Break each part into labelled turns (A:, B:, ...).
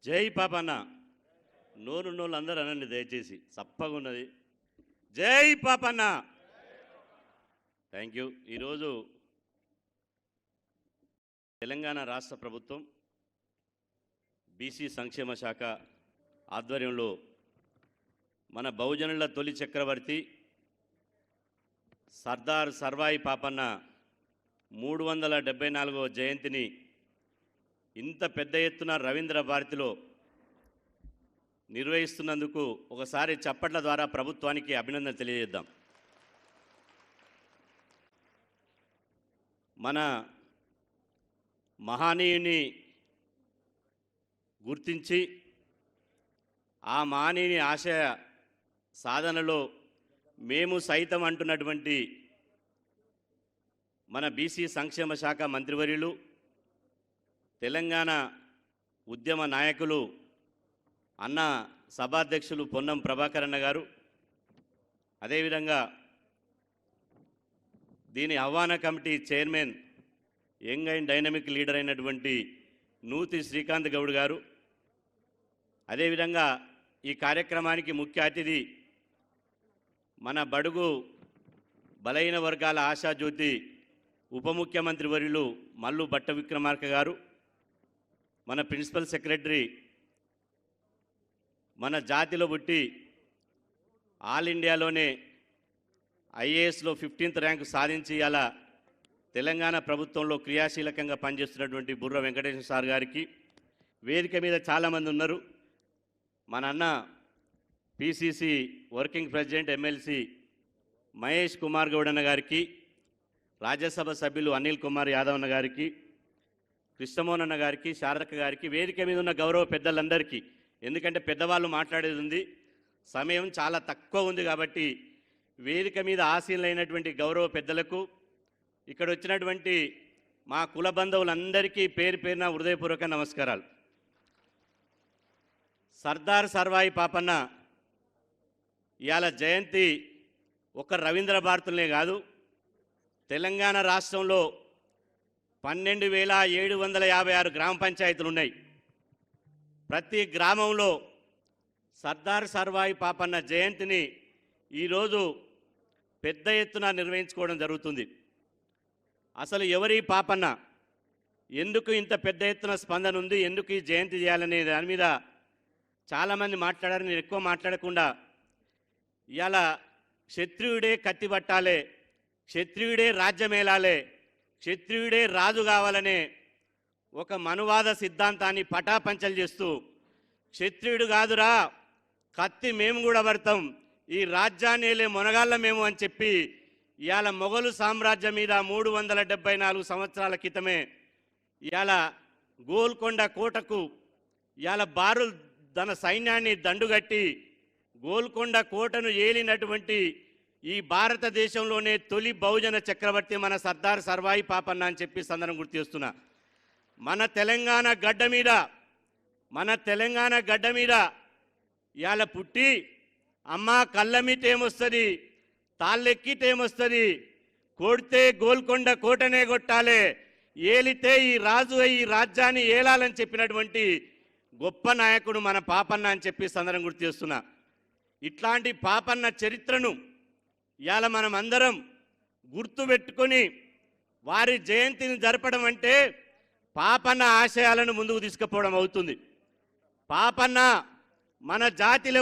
A: జై పాపన్న. నోరు అందరూ అనండి దయచేసి, చప్పగా ఉన్నది. జై పాపన్న. Thank you. ఈరోజు తెలంగాణ రాష్ట్ర ప్రభుత్వం బీసీ సంక్షేమ శాఖ ఆధ్వర్యంలో మన బహుజనుల తొలి చక్రవర్తి సర్దార్ సర్వాయి పాపన్న 374వ జయంతిని ఇంత పెద్ద ఎత్తున రవీంద్ర భారతిలో నిర్వహిస్తున్నందుకు ఒకసారి చప్పట్ల ద్వారా ప్రభుత్వానికి అభినందన తెలియజేద్దాం. మన మహనీయుని గుర్తించి ఆ మహనీయుని ఆశయ సాధనలో మేము సైతం అంటున్నటువంటి మన బీసీ సంక్షేమ శాఖ మంత్రివర్యులు, తెలంగాణ ఉద్యమ నాయకులు అన్న సభాధ్యక్షులు పొన్నం ప్రభాకర్ అన్న గారు, అదేవిధంగా దీని ఆహ్వాన committee chairman young and dynamic leader అయినటువంటి నూతి శ్రీకాంత్ గౌడ్ గారు, అదేవిధంగా ఈ కార్యక్రమానికి ముఖ్య అతిథి మన బడుగు బలహీన వర్గాల ఆశాజ్యోతి ఉప ముఖ్యమంత్రి వర్యులు మల్లు భట్ట విక్రమార్క గారు, మన ప్రిన్సిపల్ సెక్రటరీ, మన జాతిలో పుట్టి ఆల్ ఇండియాలోనే ఐఏఎస్లో 15th ర్యాంకు సాధించి అలా తెలంగాణ ప్రభుత్వంలో క్రియాశీలకంగా పనిచేస్తున్నటువంటి బుర్ర వెంకటేశ్వర సార్ గారికి, వేదిక మీద చాలామంది ఉన్నారు. మన అన్న PCC working president MLC Mahesh Kumar Goud అన్న గారికి, రాజ్యసభ సభ్యులు అనిల్ కుమార్ యాదవ్ అన్న గారికి, కృష్ణమోహన్ అన్న గారికి, శారదక్క గారికి, వేదిక మీద ఉన్న గౌరవ పెద్దలందరికీ, ఎందుకంటే పెద్దవాళ్ళు మాట్లాడేది ఉంది, సమయం చాలా తక్కువ ఉంది కాబట్టి వేదిక మీద ఆసీనులైనటువంటి గౌరవ పెద్దలకు, ఇక్కడ వచ్చినటువంటి మా కుల బంధువులందరికీ పేరు పేరున హృదయపూర్వక నమస్కారాలు. సర్దార్ సర్వాయి పాపన్న ఇవాళ జయంతి ఒక రవీంద్ర భారతులనే కాదు, తెలంగాణ రాష్ట్రంలో 12,756 గ్రామ పంచాయతీలు ఉన్నాయి. ప్రతి గ్రామంలో సర్దార్ సర్వాయి పాపన్న జయంతిని ఈరోజు పెద్ద ఎత్తున నిర్వహించుకోవడం జరుగుతుంది. అసలు ఎవరి పాపన్న, ఎందుకు ఇంత పెద్ద ఎత్తున స్పందన ఉంది, ఎందుకు ఈ జయంతి చేయాలనే దాని మీద చాలామంది మాట్లాడారు. నేను ఎక్కువ మాట్లాడకుండా ఇవాళ క్షత్రియుడే కత్తి పట్టాలే, క్షత్రియుడే రాజ్యమేలాలే, క్షత్రియుడే రాజు కావాలనే ఒక మనువాద సిద్ధాంతాన్ని పటాపంచలు చేస్తూ, క్షత్రియుడు కాదురా కత్తి మేము కూడా పడతాం, ఈ రాజ్యాన్ని ఏలే మొనగాళ్ళ మేము అని చెప్పి ఇవాళ మొఘలు సామ్రాజ్యం మీద 374 సంవత్సరాల క్రితమే ఇవాళ గోల్కొండ కోటకు ఇవాళ బారు తన సైన్యాన్ని దండుగట్టి గోల్కొండ కోటను ఏలినటువంటి ఈ భారతదేశంలోనే తొలి బహుజన చక్రవర్తి మన సర్దార్ సర్వాయి పాపన్న అని చెప్పి సందర్భం గుర్తు చేస్తున్నా. మన తెలంగాణ గడ్డ మీద ఇవాళ పుట్టి అమ్మ కళ్ళమిటేమొస్తుంది, తాళ్ళెక్కిటేమొస్తుంది, కొడితే గోల్కొండ కోటనే కొట్టాలి, ఏలితే ఈ రాజు ఈ రాజ్యాన్ని ఏలాలని చెప్పినటువంటి గొప్ప నాయకుడు మన పాపన్న అని చెప్పి సందర్భం గుర్తు చేస్తున్నా. ఇట్లాంటి పాపన్న చరిత్రను ఇవాళ మనం అందరం గుర్తుపెట్టుకొని వారి జయంతిని జరపడం అంటే పాపన్న ఆశయాలను ముందుకు తీసుకుపోవడం అవుతుంది. పాపన్న మన జాతిలో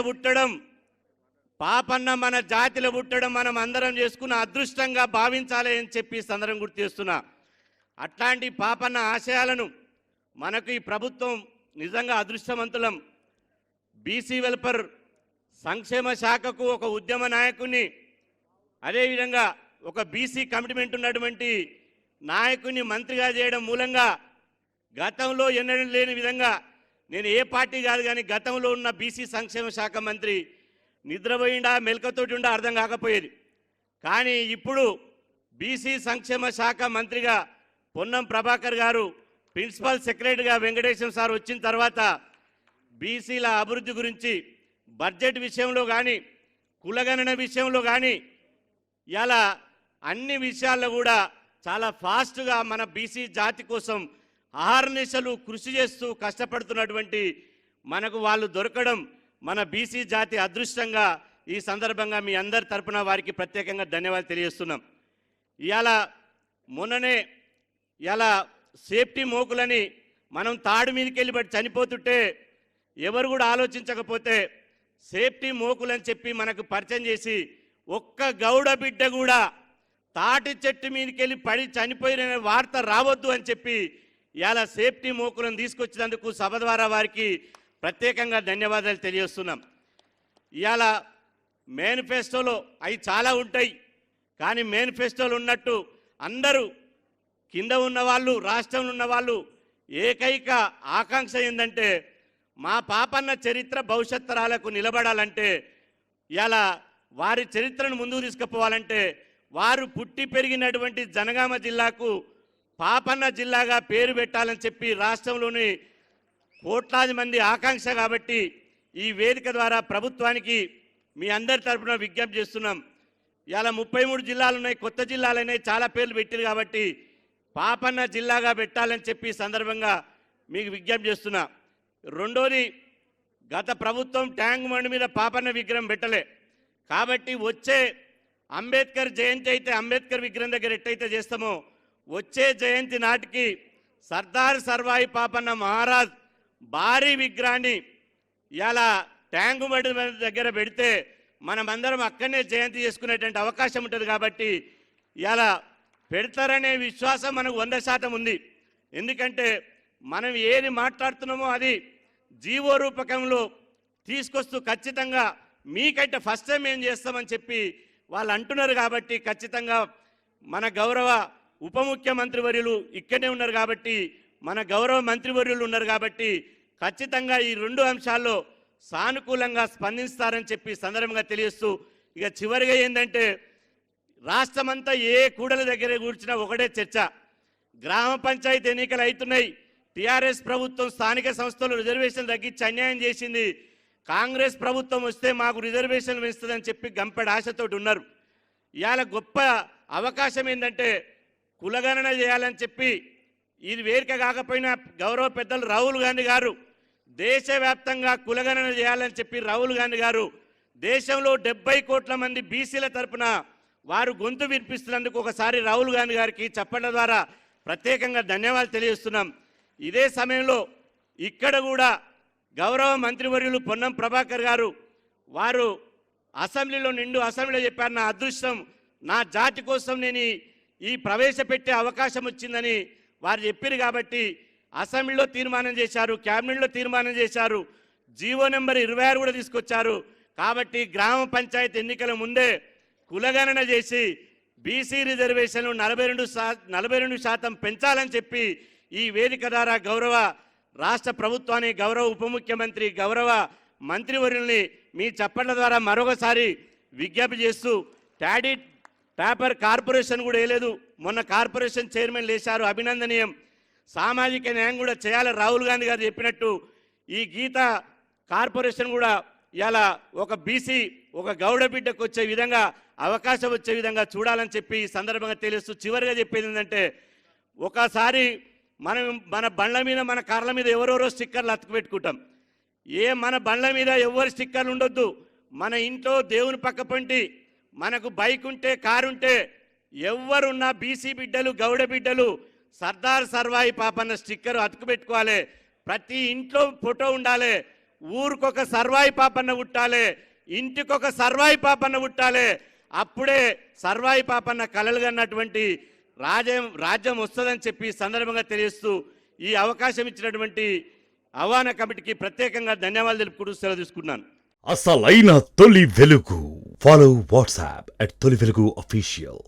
A: పుట్టడం మనం అందరం చేసుకున్న అదృష్టంగా భావించాలి అని చెప్పి సందర్భం గుర్తు చేస్తున్నా. అట్లాంటి పాపన్న ఆశయాలను మనకు ఈ ప్రభుత్వం నిజంగా అదృష్టవంతులం. బీసీ వెల్ఫేర్ సంక్షేమ శాఖకు ఒక ఉద్యమ నాయకుని, అదేవిధంగా ఒక బీసీ కమిట్మెంట్ ఉన్నటువంటి నాయకుని మంత్రిగా చేయడం మూలంగా గతంలో ఎన్నడూ లేని విధంగా, నేను ఏ పార్టీ కాదు కానీ గతంలో ఉన్న బీసీ సంక్షేమ శాఖ మంత్రి నిద్రపోయిండా మెలకతోటి ఉండా అర్థం కాకపోయేది. కానీ ఇప్పుడు బీసీ సంక్షేమ శాఖ మంత్రిగా పొన్నం ప్రభాకర్ గారు, ప్రిన్సిపల్ సెక్రటరీగా వెంకటేశ్వర సార్ వచ్చిన తర్వాత బీసీల అభివృద్ధి గురించి బడ్జెట్ విషయంలో కానీ కులగణన విషయంలో కానీ ఇలా అన్ని విషయాల్లో కూడా చాలా ఫాస్ట్గా మన బీసీ జాతి కోసం అహర్నిశలు కృషి చేస్తూ కష్టపడుతున్నటువంటి మనకు వాళ్ళు దొరకడం మన బీసీ జాతి అదృష్టంగా ఈ సందర్భంగా మీ అందరి తరపున వారికి ప్రత్యేకంగా ధన్యవాదాలు తెలియజేస్తున్నాం. ఇవాళ మొన్ననే ఇలా సేఫ్టీ మోకులని మనం తాడు మీదకి వెళ్ళి బట్టి చనిపోతుంటే ఎవరు కూడా ఆలోచించకపోతే సేఫ్టీ మోకులని చెప్పి మనకు పరిచయం చేసి ఒక్క గౌడ బిడ్డ కూడా తాటి చెట్టు మీదకి వెళ్ళి పడి చనిపోయిన వార్త రావద్దు అని చెప్పి ఇలా సేఫ్టీ మోకులను తీసుకొచ్చినందుకు సభ ద్వారా వారికి ప్రత్యేకంగా ధన్యవాదాలు తెలియజేస్తున్నాం. ఇవాళ మేనిఫెస్టోలో అవి చాలా ఉంటాయి, కానీ మేనిఫెస్టోలో ఉన్నట్టు అందరూ కింద ఉన్నవాళ్ళు రాష్ట్రంలో ఉన్నవాళ్ళు ఏకైక ఆకాంక్ష ఏంటంటే మా పాపన్న చరిత్ర భవిష్యత్ తరాలకు నిలబడాలంటే ఇలా వారి చరిత్రను ముందుకు తీసుకుపోవాలంటే వారు పుట్టి పెరిగినటువంటి జనగామ జిల్లాకు పాపన్న జిల్లాగా పేరు పెట్టాలని చెప్పి రాష్ట్రంలోని కోట్లాది మంది ఆకాంక్ష. కాబట్టి ఈ వేదిక ద్వారా ప్రభుత్వానికి మీ అందరి తరఫున విజ్ఞప్తి చేస్తున్నాం. ఇలా 33 జిల్లాలు ఉన్నాయి, కొత్త జిల్లాలైనాయి, చాలా పేర్లు పెట్టారు. కాబట్టి పాపన్న జిల్లాగా పెట్టాలని చెప్పి సందర్భంగా మీకు విజ్ఞప్తి చేస్తున్నా. రెండోది, గత ప్రభుత్వం ట్యాంక్ బండ్ మీద పాపన్న విగ్రహం పెట్టలే. కాబట్టి వచ్చే అంబేద్కర్ జయంతి అయితే అంబేద్కర్ విగ్రహం దగ్గర ఎట్టయితే చేస్తామో వచ్చే జయంతి నాటికి సర్దార్ సర్వాయి పాపన్న మహారాజ్ భారీ విగ్రహాన్ని ఇలా ట్యాంక్ బండ్ దగ్గర పెడితే మనమందరం అక్కడనే జయంతి చేసుకునేటువంటి అవకాశం ఉంటుంది. కాబట్టి ఇలా పెడతారనే విశ్వాసం మనకు 100% ఉంది. ఎందుకంటే మనం ఏది మాట్లాడుతున్నామో అది జీవో రూపకంలో తీసుకొస్తూ ఖచ్చితంగా మీకంటే ఫస్ట్ టైం ఏం చేస్తామని చెప్పి వాళ్ళు అంటున్నారు. కాబట్టి ఖచ్చితంగా మన గౌరవ ఉప ముఖ్యమంత్రి వర్యులు ఇక్కడే ఉన్నారు, కాబట్టి మన గౌరవ మంత్రివర్యులు ఉన్నారు, కాబట్టి ఖచ్చితంగా ఈ 2 అంశాల్లో సానుకూలంగా స్పందిస్తారని చెప్పి సందర్భంగా తెలియస్తూ ఇక చివరిగా ఏంటంటే రాష్ట్రమంతా ఏ కూడల దగ్గర కూర్చున్నా ఒకటే చర్చ. గ్రామ పంచాయతీ ఎన్నికలు అవుతున్నాయి. టీఆర్ఎస్ ప్రభుత్వం స్థానిక సంస్థలు రిజర్వేషన్ తగ్గించి అన్యాయం చేసింది. కాంగ్రెస్ ప్రభుత్వం వస్తే మాకు రిజర్వేషన్ వేస్తుందని చెప్పి గంపెడ ఆశతోటి ఉన్నారు. ఇవాళ గొప్ప అవకాశం ఏంటంటే కులగణన చేయాలని చెప్పి ఇది వేదిక కాకపోయినా గౌరవ పెద్దలు రాహుల్ గాంధీ గారు దేశవ్యాప్తంగా కులగణన చేయాలని చెప్పి రాహుల్ గాంధీ గారు దేశంలో 70 కోట్ల మంది బీసీల తరపున వారు గొంతు వినిపిస్తున్నందుకు ఒకసారి రాహుల్ గాంధీ గారికి చప్పట్ల ద్వారా ప్రత్యేకంగా ధన్యవాదాలు తెలియజేస్తున్నాం. ఇదే సమయంలో ఇక్కడ కూడా గౌరవ మంత్రివర్యులు పొన్నం ప్రభాకర్ గారు వారు అసెంబ్లీలో చెప్పారు, నా అదృష్టం నా జాతి కోసం నేను ఈ ప్రవేశపెట్టే అవకాశం వచ్చిందని వారు చెప్పారు. కాబట్టి అసెంబ్లీలో తీర్మానం చేశారు, క్యాబినెట్లో తీర్మానం చేశారు, జీవో నెంబర్ 26 కూడా తీసుకొచ్చారు. కాబట్టి గ్రామ పంచాయతీ ఎన్నికల ముందే కులగణన చేసి బీసీ రిజర్వేషన్లు 42% పెంచాలని చెప్పి ఈ వేదిక ద్వారా గౌరవ రాష్ట్ర ప్రభుత్వాన్ని, గౌరవ ఉప ముఖ్యమంత్రి, గౌరవ మంత్రివర్యుల్ని మీ చప్పట్ల ద్వారా మరొకసారి విజ్ఞప్తి చేస్తూ టాడీ పేపర్ కార్పొరేషన్ కూడా వేయలేదు. మొన్న కార్పొరేషన్ చైర్మన్ లేచారు, అభినందనీయం. సామాజిక న్యాయం కూడా చేయాలి రాహుల్ గాంధీ గారు చెప్పినట్టు. ఈ గీత కార్పొరేషన్ కూడా ఇలా ఒక బీసీ ఒక గౌడ బిడ్డకు వచ్చే విధంగా అవకాశం వచ్చే విధంగా చూడాలని చెప్పి ఈ సందర్భంగా తెలుస్తూ చివరిగా చెప్పేది ఏంటంటే ఒకసారి మన బండ్ల మీద మన కార్ల మీద ఎవరెవరో స్టిక్కర్లు అతుకు పెట్టుకుంటాం. మన బండ్ల మీద ఎవరి స్టిక్కర్లు ఉండొద్దు. మన ఇంట్లో దేవుని పక్క పంటి మనకు బైక్ ఉంటే కారు ఉంటే ఎవరున్నా బీసీ బిడ్డలు గౌడ బిడ్డలు సర్దార్ సర్వాయి పాపన్న స్టిక్కర్ అతుకు పెట్టుకోవాలి. ప్రతి ఇంట్లో ఫోటో ఉండాలి. ఊరికొక సర్వాయి పాపన్న పుట్టాలి, ఇంటికొక సర్వాయి పాపన్న పుట్టాలి. అప్పుడే సర్వాయి పాపన్న కలలు కన్నటువంటి రాజ్యం వస్తుందని చెప్పి సందర్భంగా తెలియస్తూ ఈ అవకాశం ఇచ్చినటువంటి ఆహ్వాన కమిటీకి ప్రత్యేకంగా ధన్యవాదాలు తెలుపుకుంటూ సెలవు తీసుకున్నాను.
B: అసలైన తొలి వెలుగు. ఫాలో వాట్సాప్ @తొలి వెలుగు అఫీషియల్.